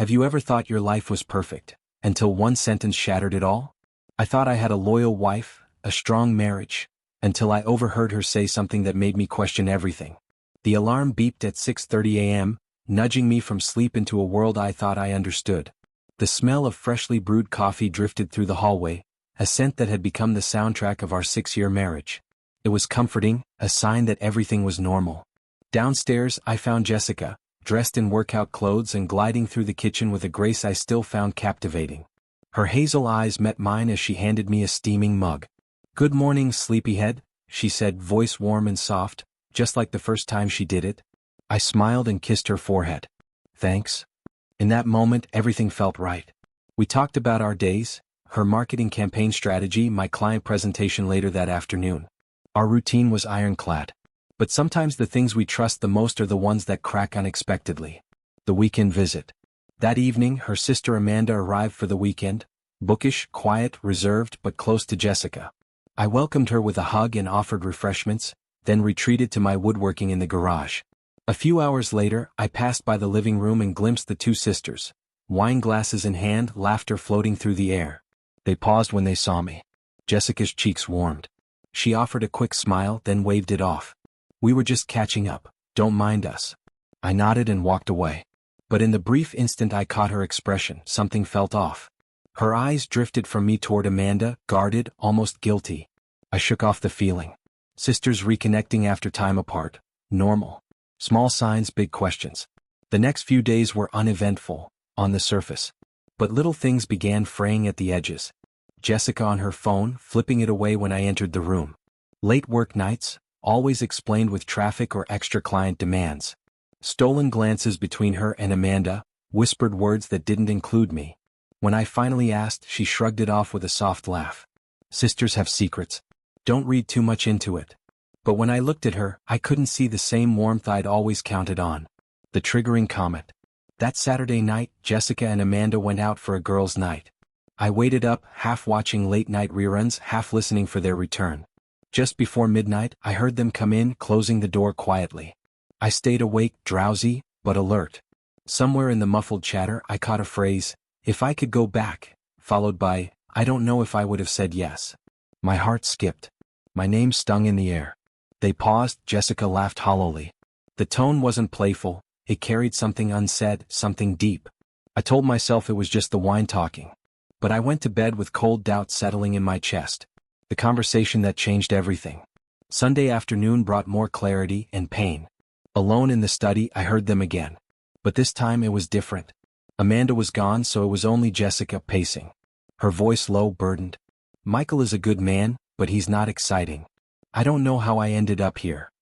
Have you ever thought your life was perfect, until one sentence shattered it all? I thought I had a loyal wife, a strong marriage, until I overheard her say something that made me question everything. The alarm beeped at 6:30 a.m., nudging me from sleep into a world I thought I understood. The smell of freshly brewed coffee drifted through the hallway, a scent that had become the soundtrack of our 6-year marriage. It was comforting, a sign that everything was normal. Downstairs, I found Jessica, dressed in workout clothes and gliding through the kitchen with a grace I still found captivating. Her hazel eyes met mine as she handed me a steaming mug. "Good morning, sleepyhead," she said, voice warm and soft, just like the first time she did it. I smiled and kissed her forehead. "Thanks." In that moment, everything felt right. We talked about our days, her marketing campaign strategy, my client presentation later that afternoon. Our routine was ironclad. But sometimes the things we trust the most are the ones that crack unexpectedly. The weekend visit. That evening, her sister Amanda arrived for the weekend, bookish, quiet, reserved, but close to Jessica. I welcomed her with a hug and offered refreshments, then retreated to my woodworking in the garage. A few hours later, I passed by the living room and glimpsed the two sisters, wine glasses in hand, laughter floating through the air. They paused when they saw me. Jessica's cheeks warmed. She offered a quick smile, then waved it off. "We were just catching up, don't mind us." I nodded and walked away. But in the brief instant I caught her expression, something felt off. Her eyes drifted from me toward Amanda, guarded, almost guilty. I shook off the feeling. Sisters reconnecting after time apart. Normal. Small signs, big questions. The next few days were uneventful, on the surface. But little things began fraying at the edges. Jessica on her phone, flipping it away when I entered the room. Late work nights, always explained with traffic or extra client demands. Stolen glances between her and Amanda, whispered words that didn't include me. When I finally asked, she shrugged it off with a soft laugh. Sisters have secrets. Don't read too much into it. But when I looked at her, I couldn't see the same warmth I'd always counted on. The triggering comment. That Saturday night, Jessica and Amanda went out for a girls' night. I waited up, half watching late-night reruns, half listening for their return. Just before midnight, I heard them come in, closing the door quietly. I stayed awake, drowsy, but alert. Somewhere in the muffled chatter, I caught a phrase, "If I could go back," followed by, "I don't know if I would have said yes." My heart skipped. My name stung in the air. They paused, Jessica laughed hollowly. The tone wasn't playful, it carried something unsaid, something deep. I told myself it was just the wine talking. But I went to bed with cold doubt settling in my chest. The conversation that changed everything. Sunday afternoon brought more clarity and pain. Alone in the study, I heard them again. But this time it was different. Amanda was gone, so it was only Jessica pacing. Her voice low, burdened. "Michael is a good man, but he's not exciting. I don't know how I ended up here.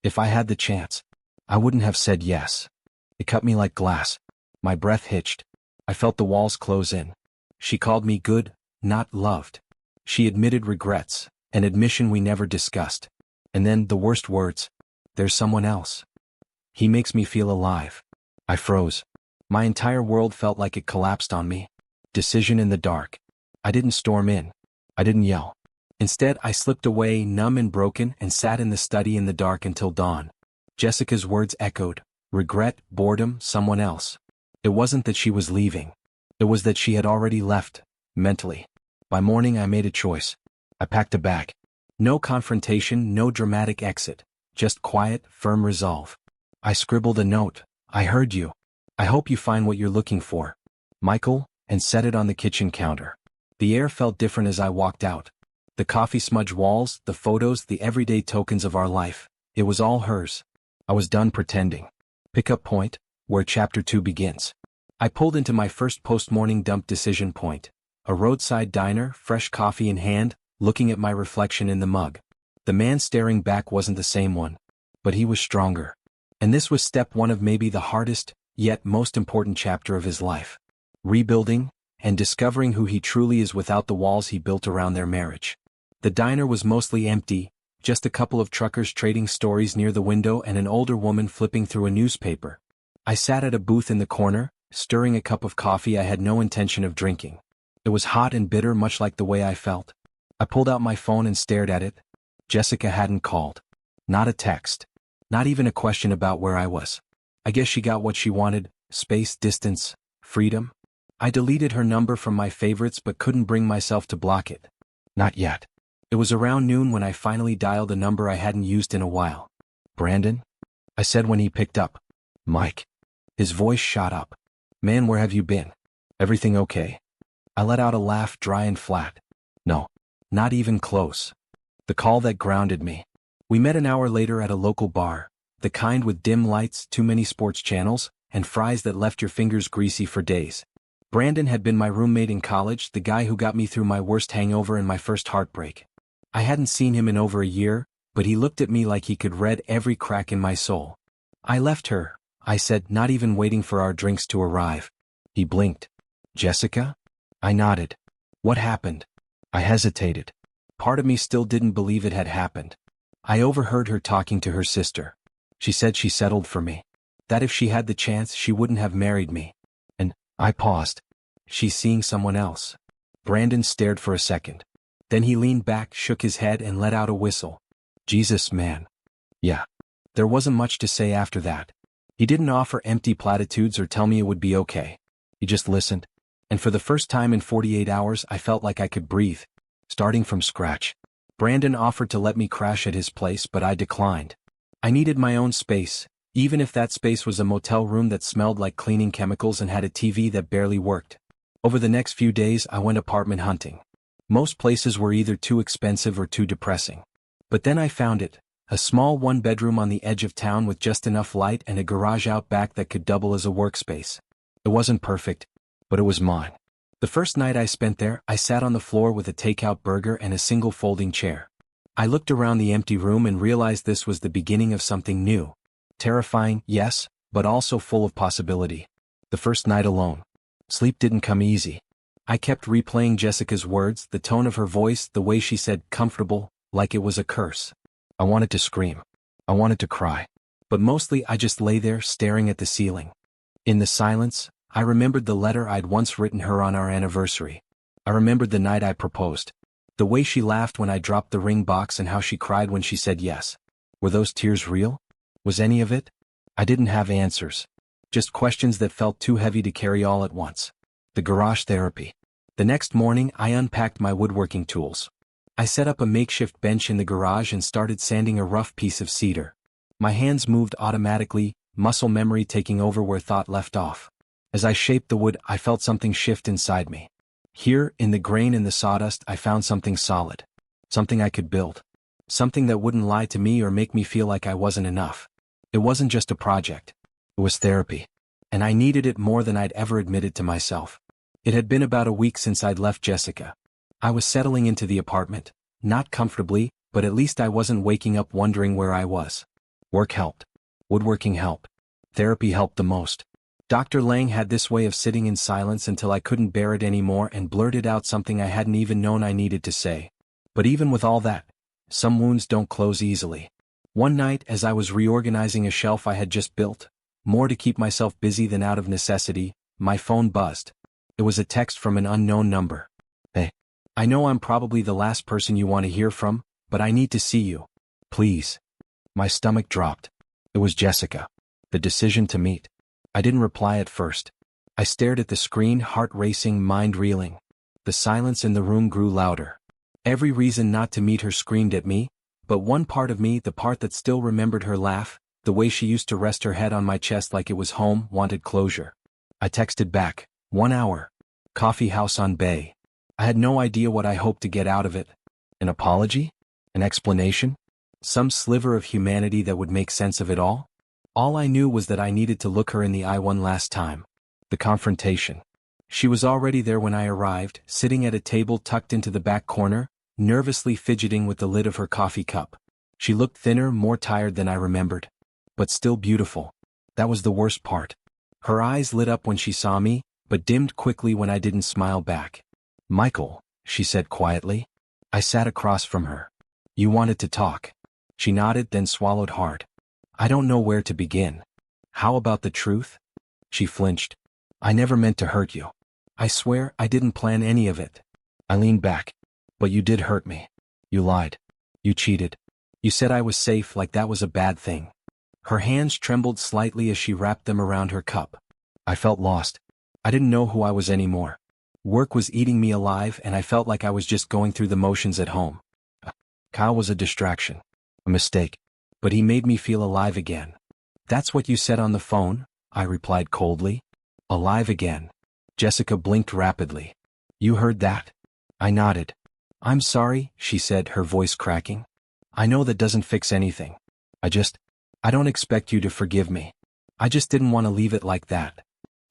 If I had the chance, I wouldn't have said yes." It cut me like glass. My breath hitched. I felt the walls close in. She called me good, not loved. She admitted regrets, an admission we never discussed. And then the worst words. "There's someone else. He makes me feel alive." I froze. My entire world felt like it collapsed on me. Decision in the dark. I didn't storm in. I didn't yell. Instead, I slipped away, numb and broken, and sat in the study in the dark until dawn. Jessica's words echoed. Regret, boredom, someone else. It wasn't that she was leaving. It was that she had already left, mentally. By morning I made a choice. I packed a bag. No confrontation, no dramatic exit. Just quiet, firm resolve. I scribbled a note. "I heard you. I hope you find what you're looking for, Michael," and set it on the kitchen counter. The air felt different as I walked out. The coffee-smudged walls, the photos, the everyday tokens of our life. It was all hers. I was done pretending. Pickup point, where chapter 2 begins. I pulled into my first post-morning dump decision point. A roadside diner, fresh coffee in hand, looking at my reflection in the mug. The man staring back wasn't the same one. But he was stronger. And this was step 1 of maybe the hardest, yet most important chapter of his life. Rebuilding, and discovering who he truly is without the walls he built around their marriage. The diner was mostly empty, just a couple of truckers trading stories near the window and an older woman flipping through a newspaper. I sat at a booth in the corner, stirring a cup of coffee I had no intention of drinking. It was hot and bitter, much like the way I felt. I pulled out my phone and stared at it. Jessica hadn't called. Not a text. Not even a question about where I was. I guess she got what she wanted, space, distance, Freedom? I deleted her number from my favorites but couldn't bring myself to block it. Not yet. It was around noon when I finally dialed a number I hadn't used in a while. Brandon? I said when he picked up. Mike. His voice shot up. Man, where have you been? Everything okay? I let out a laugh, dry and flat. No. Not even close. The call that grounded me. We met an hour later at a local bar, the kind with dim lights, too many sports channels, and fries that left your fingers greasy for days. Brandon had been my roommate in college, the guy who got me through my worst hangover and my first heartbreak. I hadn't seen him in over a year, but he looked at me like he could read every crack in my soul. I left her, I said, not even waiting for our drinks to arrive. He blinked. Jessica? I nodded. What happened? I hesitated. Part of me still didn't believe it had happened. I overheard her talking to her sister. She said she settled for me. That if she had the chance, she wouldn't have married me. And I paused. She's seeing someone else. Brandon stared for a second. Then he leaned back, shook his head, and let out a whistle. Jesus, man. Yeah. There wasn't much to say after that. He didn't offer empty platitudes or tell me it would be okay. He just listened. And for the first time in 48 hours, I felt like I could breathe. Starting from scratch. Brandon offered to let me crash at his place, but I declined. I needed my own space, even if that space was a motel room that smelled like cleaning chemicals and had a TV that barely worked. Over the next few days, I went apartment hunting. Most places were either too expensive or too depressing. But then I found it, a small one-bedroom on the edge of town with just enough light and a garage out back that could double as a workspace. It wasn't perfect, but it was mine. The first night I spent there, I sat on the floor with a takeout burger and a single folding chair. I looked around the empty room and realized this was the beginning of something new. Terrifying, yes, but also full of possibility. The first night alone. Sleep didn't come easy. I kept replaying Jessica's words, the tone of her voice, the way she said comfortable, like it was a curse. I wanted to scream. I wanted to cry. But mostly I just lay there staring at the ceiling. In the silence, I remembered the letter I'd once written her on our anniversary. I remembered the night I proposed. The way she laughed when I dropped the ring box and how she cried when she said yes. Were those tears real? Was any of it? I didn't have answers. Just questions that felt too heavy to carry all at once. The garage therapy. The next morning, I unpacked my woodworking tools. I set up a makeshift bench in the garage and started sanding a rough piece of cedar. My hands moved automatically, muscle memory taking over where thought left off. As I shaped the wood, I felt something shift inside me. Here, in the grain and the sawdust, I found something solid. Something I could build. Something that wouldn't lie to me or make me feel like I wasn't enough. It wasn't just a project. It was therapy. And I needed it more than I'd ever admitted to myself. It had been about a week since I'd left Jessica. I was settling into the apartment. Not comfortably, but at least I wasn't waking up wondering where I was. Work helped. Woodworking helped. Therapy helped the most. Dr. Lang had this way of sitting in silence until I couldn't bear it anymore and blurted out something I hadn't even known I needed to say. But even with all that, some wounds don't close easily. One night, as I was reorganizing a shelf I had just built, more to keep myself busy than out of necessity, my phone buzzed. It was a text from an unknown number. Hey, I know I'm probably the last person you want to hear from, but I need to see you. Please. My stomach dropped. It was Jessica. The decision to meet. I didn't reply at first. I stared at the screen, heart racing, mind reeling. The silence in the room grew louder. Every reason not to meet her screamed at me, but one part of me, the part that still remembered her laugh, the way she used to rest her head on my chest like it was home, wanted closure. I texted back, 1 hour. Coffee house on Bay. I had no idea what I hoped to get out of it. An apology? An explanation? Some sliver of humanity that would make sense of it all? All I knew was that I needed to look her in the eye one last time. The confrontation. She was already there when I arrived, sitting at a table tucked into the back corner, nervously fidgeting with the lid of her coffee cup. She looked thinner, more tired than I remembered. But still beautiful. That was the worst part. Her eyes lit up when she saw me, but dimmed quickly when I didn't smile back. Michael, she said quietly. I sat across from her. You wanted to talk. She nodded, then swallowed hard. I don't know where to begin. How about the truth? She flinched. I never meant to hurt you. I swear I didn't plan any of it. I leaned back. But you did hurt me. You lied. You cheated. You said I was safe like that was a bad thing. Her hands trembled slightly as she wrapped them around her cup. I felt lost. I didn't know who I was anymore. Work was eating me alive and I felt like I was just going through the motions at home. Kyle was a distraction. A mistake. But he made me feel alive again. That's what you said on the phone, I replied coldly. Alive again. Jessica blinked rapidly. You heard that? I nodded. I'm sorry, she said, her voice cracking. I know that doesn't fix anything. I don't expect you to forgive me. I just didn't want to leave it like that.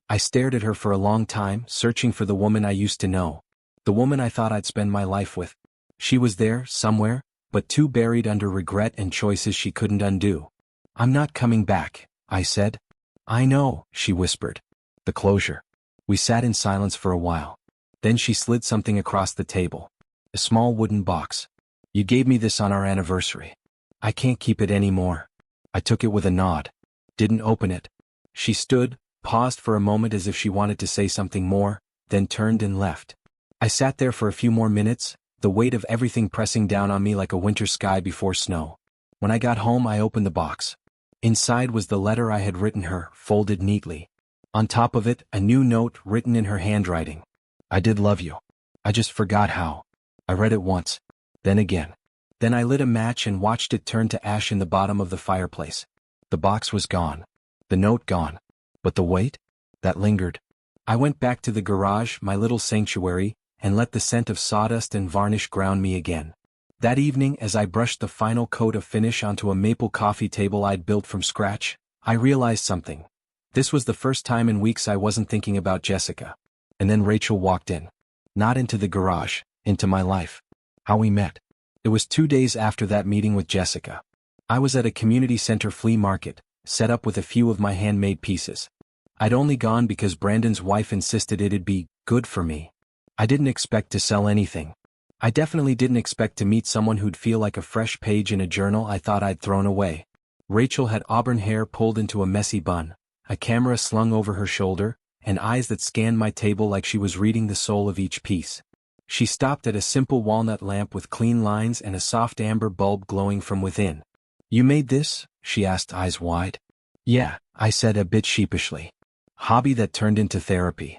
I stared at her for a long time, searching for the woman I used to know. The woman I thought I'd spend my life with. She was there, somewhere, but too buried under regret and choices she couldn't undo. I'm not coming back, I said. I know, she whispered. The closure. We sat in silence for a while. Then she slid something across the table. A small wooden box. You gave me this on our anniversary. I can't keep it anymore. I took it with a nod. Didn't open it. She stood, paused for a moment as if she wanted to say something more, then turned and left. I sat there for a few more minutes, the weight of everything pressing down on me like a winter sky before snow. When I got home, I opened the box. Inside was the letter I had written her, folded neatly. On top of it, a new note written in her handwriting. I did love you. I just forgot how. I read it once. Then again. Then I lit a match and watched it turn to ash in the bottom of the fireplace. The box was gone. The note gone. But the weight? That lingered. I went back to the garage, my little sanctuary, and let the scent of sawdust and varnish ground me again. That evening, as I brushed the final coat of finish onto a maple coffee table I'd built from scratch, I realized something. This was the first time in weeks I wasn't thinking about Jessica. And then Rachel walked in. Not into the garage, into my life. How we met. It was 2 days after that meeting with Jessica. I was at a community center flea market, set up with a few of my handmade pieces. I'd only gone because Brandon's wife insisted it'd be good for me. I didn't expect to sell anything. I definitely didn't expect to meet someone who'd feel like a fresh page in a journal I thought I'd thrown away. Rachel had auburn hair pulled into a messy bun, a camera slung over her shoulder, and eyes that scanned my table like she was reading the soul of each piece. She stopped at a simple walnut lamp with clean lines and a soft amber bulb glowing from within. You made this? She asked, eyes wide. Yeah, I said a bit sheepishly. Hobby that turned into therapy.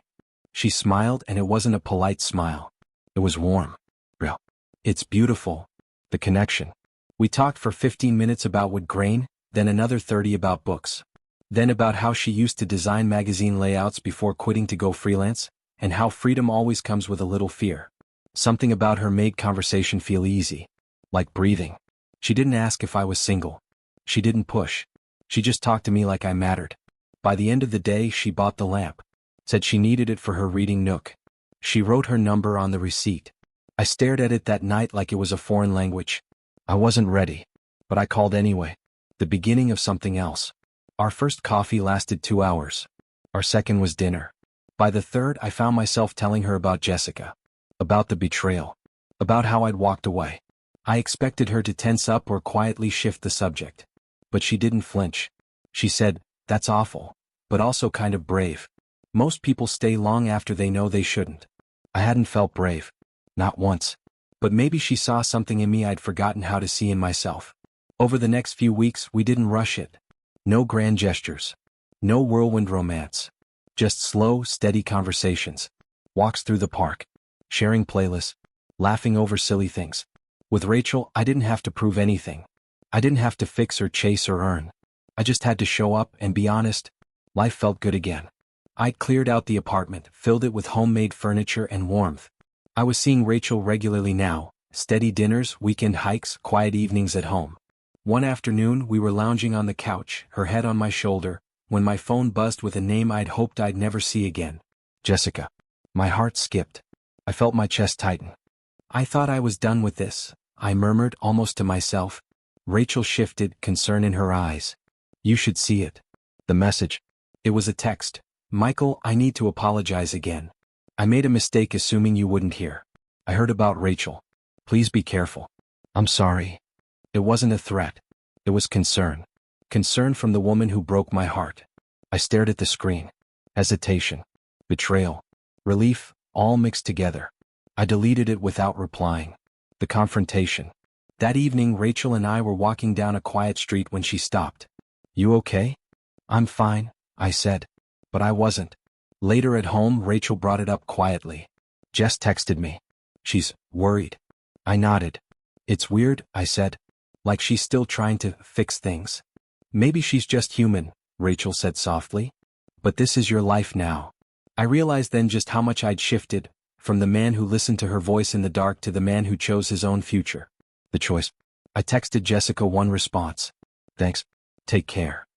She smiled, and it wasn't a polite smile. It was warm. Real. It's beautiful. The connection. We talked for 15 minutes about wood grain, then another 30 about books. Then about how she used to design magazine layouts before quitting to go freelance, and how freedom always comes with a little fear. Something about her made conversation feel easy. Like breathing. She didn't ask if I was single. She didn't push. She just talked to me like I mattered. By the end of the day, she bought the lamp. Said she needed it for her reading nook. She wrote her number on the receipt. I stared at it that night like it was a foreign language. I wasn't ready. But I called anyway. The beginning of something else. Our first coffee lasted 2 hours. Our second was dinner. By the third, I found myself telling her about Jessica. About the betrayal. About how I'd walked away. I expected her to tense up or quietly shift the subject. But she didn't flinch. She said, "That's awful, but also kind of brave. Most people stay long after they know they shouldn't." I hadn't felt brave. Not once. But maybe she saw something in me I'd forgotten how to see in myself. Over the next few weeks, we didn't rush it. No grand gestures. No whirlwind romance. Just slow, steady conversations. Walks through the park. Sharing playlists. Laughing over silly things. With Rachel, I didn't have to prove anything. I didn't have to fix or chase or earn. I just had to show up and be honest. Life felt good again. I'd cleared out the apartment, filled it with homemade furniture and warmth. I was seeing Rachel regularly now, steady dinners, weekend hikes, quiet evenings at home. One afternoon, we were lounging on the couch, her head on my shoulder, when my phone buzzed with a name I'd hoped I'd never see again. Jessica. My heart skipped. I felt my chest tighten. I thought I was done with this, I murmured almost to myself. Rachel shifted, concern in her eyes. You should see it. The message. It was a text. Michael, I need to apologize again. I made a mistake assuming you wouldn't hear. I heard about Rachel. Please be careful. I'm sorry. It wasn't a threat. It was concern. Concern from the woman who broke my heart. I stared at the screen. Hesitation. Betrayal. Relief, all mixed together. I deleted it without replying. The confrontation. That evening, Rachel and I were walking down a quiet street when she stopped. You okay? I'm fine, I said. But I wasn't. Later at home, Rachel brought it up quietly. Jess texted me. She's worried. I nodded. It's weird, I said. Like she's still trying to fix things. Maybe she's just human, Rachel said softly. But this is your life now. I realized then just how much I'd shifted, from the man who listened to her voice in the dark to the man who chose his own future. The choice. I texted Jessica one response. Thanks. Take care.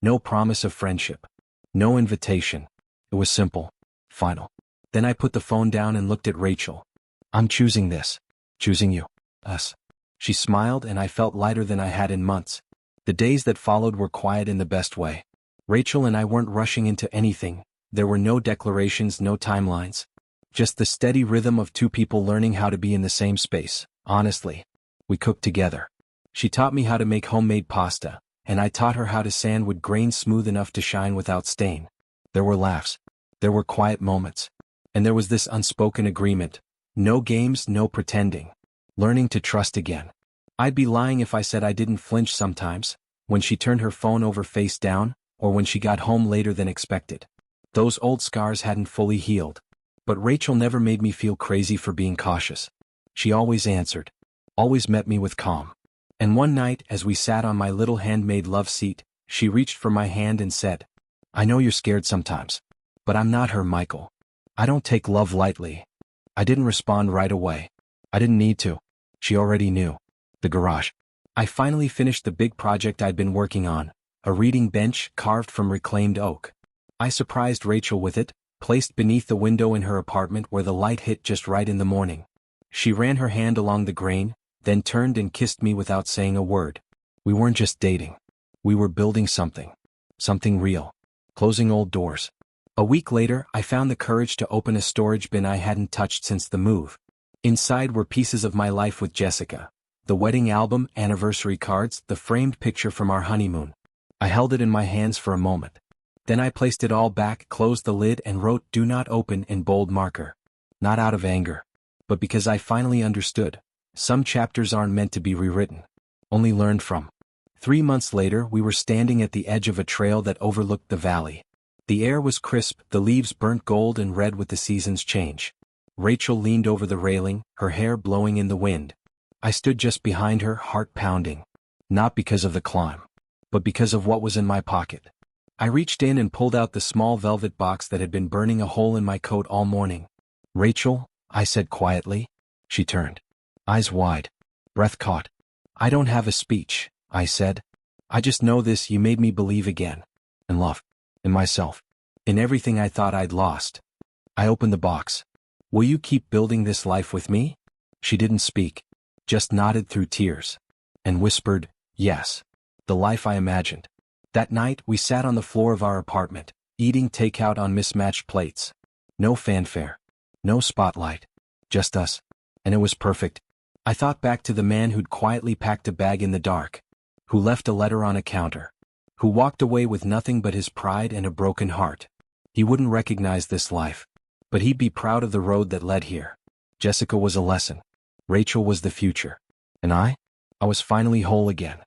No promise of friendship. No invitation. It was simple. Final. Then I put the phone down and looked at Rachel. I'm choosing this. Choosing you. Us. She smiled and I felt lighter than I had in months. The days that followed were quiet in the best way. Rachel and I weren't rushing into anything. There were no declarations, no timelines. Just the steady rhythm of two people learning how to be in the same space. Honestly. We cooked together. She taught me how to make homemade pasta, and I taught her how to sand wood grain smooth enough to shine without stain. There were laughs. There were quiet moments. And there was this unspoken agreement. No games, no pretending. Learning to trust again. I'd be lying if I said I didn't flinch sometimes, when she turned her phone over face down, or when she got home later than expected. Those old scars hadn't fully healed. But Rachel never made me feel crazy for being cautious. She always answered. Always met me with calm. And one night, as we sat on my little handmade love seat, she reached for my hand and said, I know you're scared sometimes. But I'm not her, Michael. I don't take love lightly. I didn't respond right away. I didn't need to. She already knew. The garage. I finally finished the big project I'd been working on, a reading bench carved from reclaimed oak. I surprised Rachel with it, placed beneath the window in her apartment where the light hit just right in the morning. She ran her hand along the grain, then turned and kissed me without saying a word. We weren't just dating. We were building something. Something real. Closing old doors. A week later, I found the courage to open a storage bin I hadn't touched since the move. Inside were pieces of my life with Jessica. The wedding album, anniversary cards, the framed picture from our honeymoon. I held it in my hands for a moment. Then I placed it all back, closed the lid and wrote "Do not open" in bold marker. Not out of anger. But because I finally understood. Some chapters aren't meant to be rewritten. Only learned from. 3 months later, we were standing at the edge of a trail that overlooked the valley. The air was crisp, the leaves burnt gold and red with the season's change. Rachel leaned over the railing, her hair blowing in the wind. I stood just behind her, heart pounding. Not because of the climb, but because of what was in my pocket. I reached in and pulled out the small velvet box that had been burning a hole in my coat all morning. Rachel, I said quietly. She turned. Eyes wide. Breath caught. I don't have a speech, I said. I just know this: you made me believe again. In love. In myself. In everything I thought I'd lost. I opened the box. Will you keep building this life with me? She didn't speak. Just nodded through tears. And whispered, yes. The life I imagined. That night, we sat on the floor of our apartment, eating takeout on mismatched plates. No fanfare. No spotlight. Just us. And it was perfect. I thought back to the man who'd quietly packed a bag in the dark. Who left a letter on a counter. Who walked away with nothing but his pride and a broken heart. He wouldn't recognize this life. But he'd be proud of the road that led here. Jessica was a lesson. Rachel was the future. And I was finally whole again.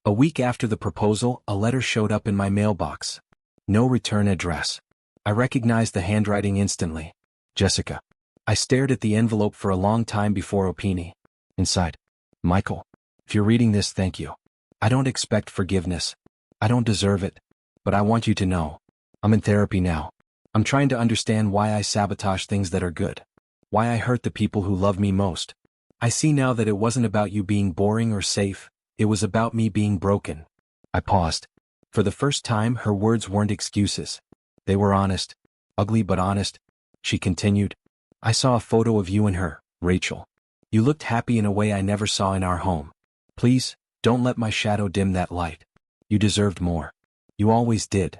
A week after the proposal, a letter showed up in my mailbox. No return address. I recognized the handwriting instantly. Jessica. I stared at the envelope for a long time before opening. Inside. Michael. If you're reading this, thank you. I don't expect forgiveness. I don't deserve it. But I want you to know. I'm in therapy now. I'm trying to understand why I sabotage things that are good. Why I hurt the people who love me most. I see now that it wasn't about you being boring or safe. It was about me being broken. I paused. For the first time, her words weren't excuses. They were honest. Ugly but honest. She continued. I saw a photo of you and her, Rachel. You looked happy in a way I never saw in our home. Please, don't let my shadow dim that light. You deserved more. You always did.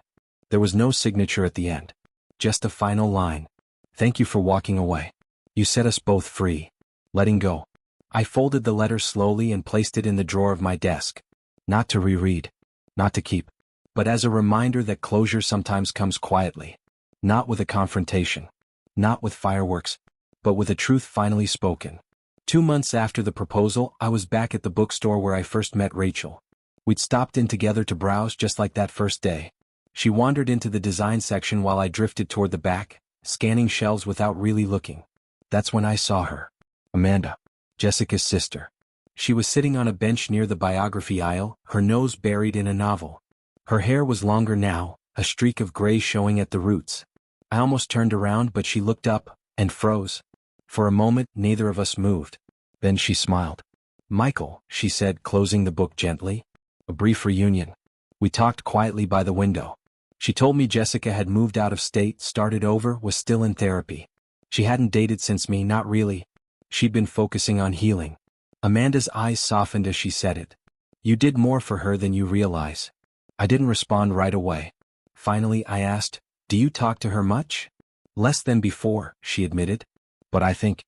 There was no signature at the end. Just a final line. Thank you for walking away. You set us both free. Letting go. I folded the letter slowly and placed it in the drawer of my desk. Not to reread. Not to keep. But as a reminder that closure sometimes comes quietly. Not with a confrontation. Not with fireworks. But with a truth finally spoken. 2 months after the proposal, I was back at the bookstore where I first met Rachel. We'd stopped in together to browse just like that first day. She wandered into the design section while I drifted toward the back, scanning shelves without really looking. That's when I saw her. Amanda. Jessica's sister. She was sitting on a bench near the biography aisle, her nose buried in a novel. Her hair was longer now, a streak of gray showing at the roots. I almost turned around, but she looked up and froze. For a moment, neither of us moved. Then she smiled. "Michael," she said, closing the book gently. A brief reunion. We talked quietly by the window. She told me Jessica had moved out of state, started over, was still in therapy. She hadn't dated since me, not really. She'd been focusing on healing. Amanda's eyes softened as she said it. "You did more for her than you realize." I didn't respond right away. Finally, I asked, "Do you talk to her much?" "Less than before," she admitted. "But I think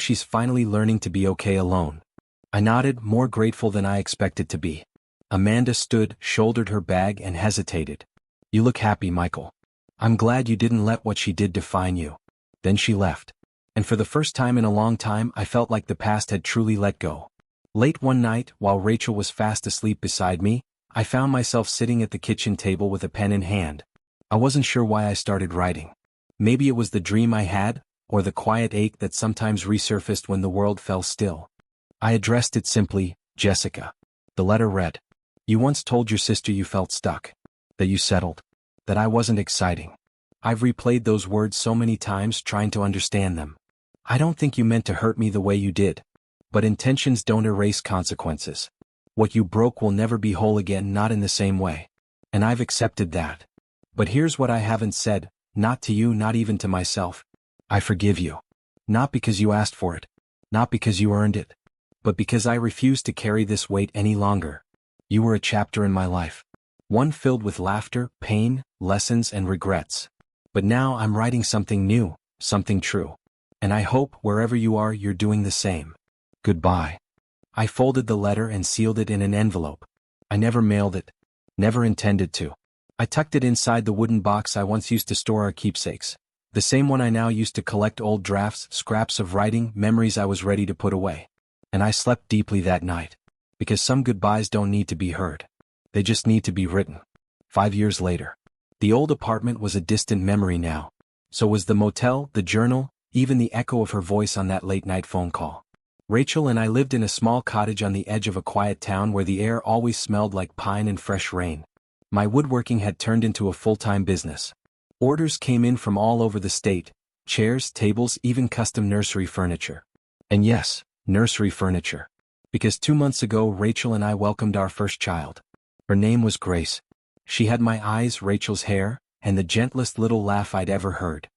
she's finally learning to be okay alone." I nodded, more grateful than I expected to be. Amanda stood, shouldered her bag, and hesitated. "You look happy, Michael. I'm glad you didn't let what she did define you." Then she left. And for the first time in a long time, I felt like the past had truly let go. Late one night, while Rachel was fast asleep beside me, I found myself sitting at the kitchen table with a pen in hand. I wasn't sure why I started writing. Maybe it was the dream I had, or the quiet ache that sometimes resurfaced when the world fell still. I addressed it simply, Jessica. The letter read, "You once told your sister you felt stuck. That you settled. That I wasn't exciting. I've replayed those words so many times trying to understand them. I don't think you meant to hurt me the way you did. But intentions don't erase consequences. What you broke will never be whole again, not in the same way. And I've accepted that. But here's what I haven't said, not to you, not even to myself. I forgive you. Not because you asked for it. Not because you earned it. But because I refuse to carry this weight any longer. You were a chapter in my life. One filled with laughter, pain, lessons, and regrets. But now I'm writing something new, something true. And I hope, wherever you are, you're doing the same. Goodbye." I folded the letter and sealed it in an envelope. I never mailed it. Never intended to. I tucked it inside the wooden box I once used to store our keepsakes. The same one I now used to collect old drafts, scraps of writing, memories I was ready to put away. And I slept deeply that night. Because some goodbyes don't need to be heard. They just need to be written. 5 years later. The old apartment was a distant memory now. So was the motel, the journal, even the echo of her voice on that late-night phone call. Rachel and I lived in a small cottage on the edge of a quiet town where the air always smelled like pine and fresh rain. My woodworking had turned into a full-time business. Orders came in from all over the state, chairs, tables, even custom nursery furniture. And yes, nursery furniture. Because 2 months ago Rachel and I welcomed our first child. Her name was Grace. She had my eyes, Rachel's hair, and the gentlest little laugh I'd ever heard.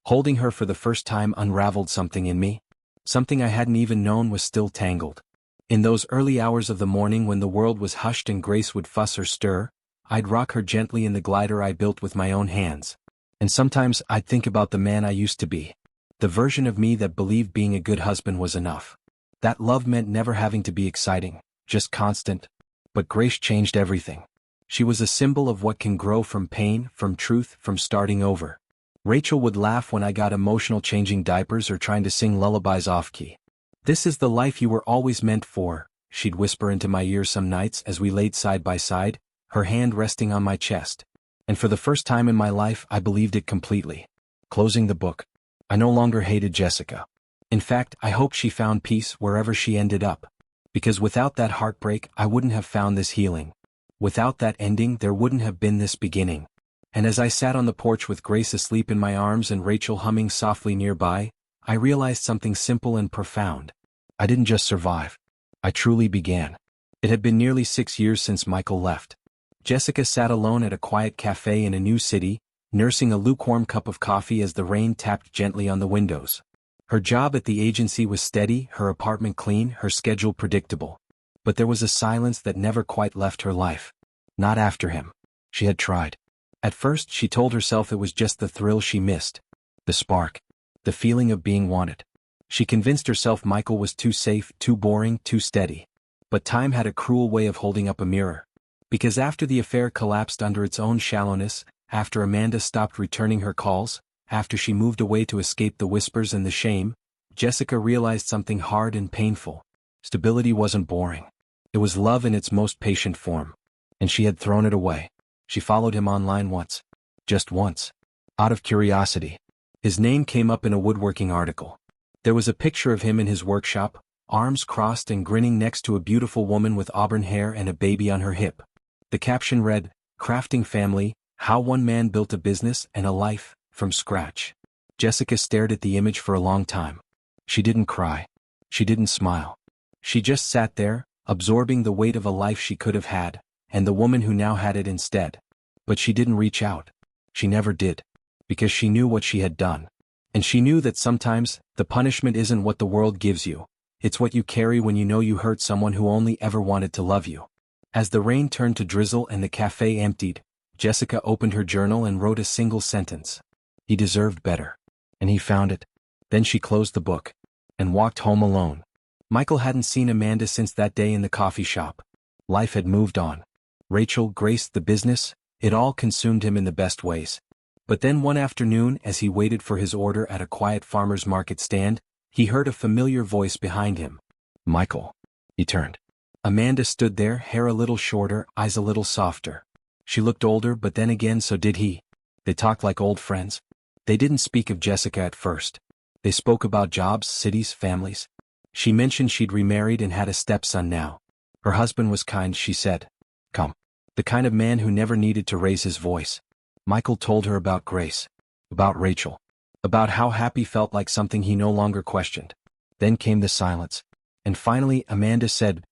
Holding her for the first time unraveled something in me. Something I hadn't even known was still tangled. In those early hours of the morning when the world was hushed and Grace would fuss or stir, I'd rock her gently in the glider I built with my own hands. And sometimes I'd think about the man I used to be. The version of me that believed being a good husband was enough. That love meant never having to be exciting, just constant. But Grace changed everything. She was a symbol of what can grow from pain, from truth, from starting over. Rachel would laugh when I got emotional changing diapers or trying to sing lullabies off-key. "This is the life you were always meant for," she'd whisper into my ear some nights as we laid side by side, her hand resting on my chest. And for the first time in my life I believed it completely. Closing the book. I no longer hated Jessica. In fact, I hoped she found peace wherever she ended up. Because without that heartbreak I wouldn't have found this healing. Without that ending there wouldn't have been this beginning. And as I sat on the porch with Grace asleep in my arms and Rachel humming softly nearby, I realized something simple and profound. I didn't just survive. I truly began. It had been nearly 6 years since Michael left. Jessica sat alone at a quiet cafe in a new city, nursing a lukewarm cup of coffee as the rain tapped gently on the windows. Her job at the agency was steady, her apartment clean, her schedule predictable. But there was a silence that never quite left her life. Not after him. She had tried. At first she told herself it was just the thrill she missed. The spark. The feeling of being wanted. She convinced herself Michael was too safe, too boring, too steady. But time had a cruel way of holding up a mirror. Because after the affair collapsed under its own shallowness, after Amanda stopped returning her calls, after she moved away to escape the whispers and the shame, Jessica realized something hard and painful. Stability wasn't boring. It was love in its most patient form. And she had thrown it away. She followed him online once. Just once. Out of curiosity. His name came up in a woodworking article. There was a picture of him in his workshop, arms crossed and grinning next to a beautiful woman with auburn hair and a baby on her hip. The caption read, "Crafting Family, How One Man Built a Business and a Life, from Scratch." Jessica stared at the image for a long time. She didn't cry. She didn't smile. She just sat there, absorbing the weight of a life she could have had, and the woman who now had it instead. But she didn't reach out. She never did. Because she knew what she had done. And she knew that sometimes, the punishment isn't what the world gives you. It's what you carry when you know you hurt someone who only ever wanted to love you. As the rain turned to drizzle and the cafe emptied, Jessica opened her journal and wrote a single sentence. He deserved better. And he found it. Then she closed the book. And walked home alone. Michael hadn't seen Amanda since that day in the coffee shop. Life had moved on. Rachel, Grace, the business, it all consumed him in the best ways. But then one afternoon, as he waited for his order at a quiet farmer's market stand, he heard a familiar voice behind him. "Michael." He turned. Amanda stood there, hair a little shorter, eyes a little softer. She looked older, but then again so did he. They talked like old friends. They didn't speak of Jessica at first. They spoke about jobs, cities, families. She mentioned she'd remarried and had a stepson now. Her husband was kind, she said. Calm. The kind of man who never needed to raise his voice. Michael told her about Grace. About Rachel. About how happy felt like something he no longer questioned. Then came the silence. And finally Amanda said,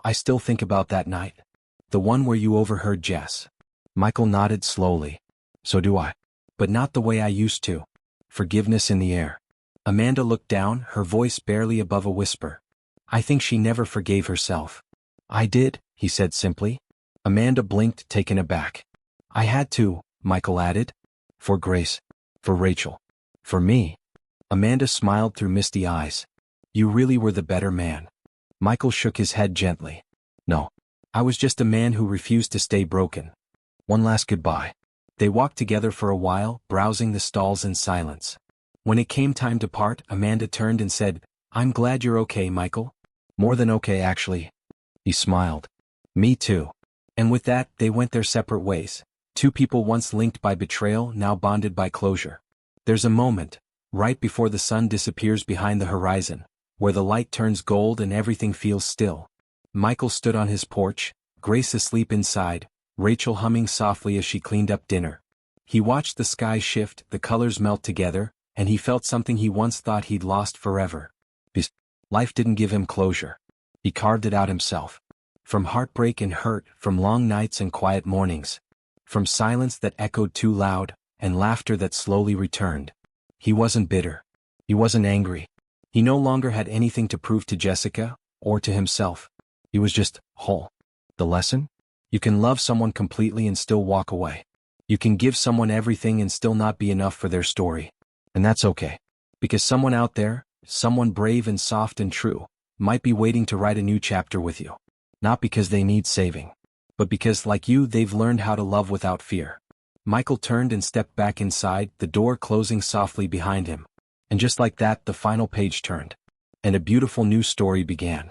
I still think about that night. The one where you overheard Jess." Michael nodded slowly. "So do I. But not the way I used to." Forgiveness in the air. Amanda looked down, her voice barely above a whisper. "I think she never forgave herself." "I did," he said simply. Amanda blinked, taken aback. "I had to," Michael added. "For Grace. For Rachel. For me." Amanda smiled through misty eyes. "You really were the better man." Michael shook his head gently. "No. I was just a man who refused to stay broken." One last goodbye. They walked together for a while, browsing the stalls in silence. When it came time to part, Amanda turned and said, "I'm glad you're okay, Michael." "More than okay, actually." He smiled. "Me too." And with that, they went their separate ways. Two people once linked by betrayal, now bonded by closure. There's a moment, right before the sun disappears behind the horizon, where the light turns gold and everything feels still. Michael stood on his porch, Grace asleep inside, Rachel humming softly as she cleaned up dinner. He watched the sky shift, the colors melt together, and he felt something he once thought he'd lost forever. His life didn't give him closure. He carved it out himself. From heartbreak and hurt, from long nights and quiet mornings. From silence that echoed too loud, and laughter that slowly returned. He wasn't bitter. He wasn't angry. He no longer had anything to prove to Jessica, or to himself. He was just whole. The lesson? You can love someone completely and still walk away. You can give someone everything and still not be enough for their story. And that's okay. Because someone out there, someone brave and soft and true, might be waiting to write a new chapter with you. Not because they need saving. But because, like you, they've learned how to love without fear. Michael turned and stepped back inside, the door closing softly behind him. And just like that, the final page turned. And a beautiful new story began.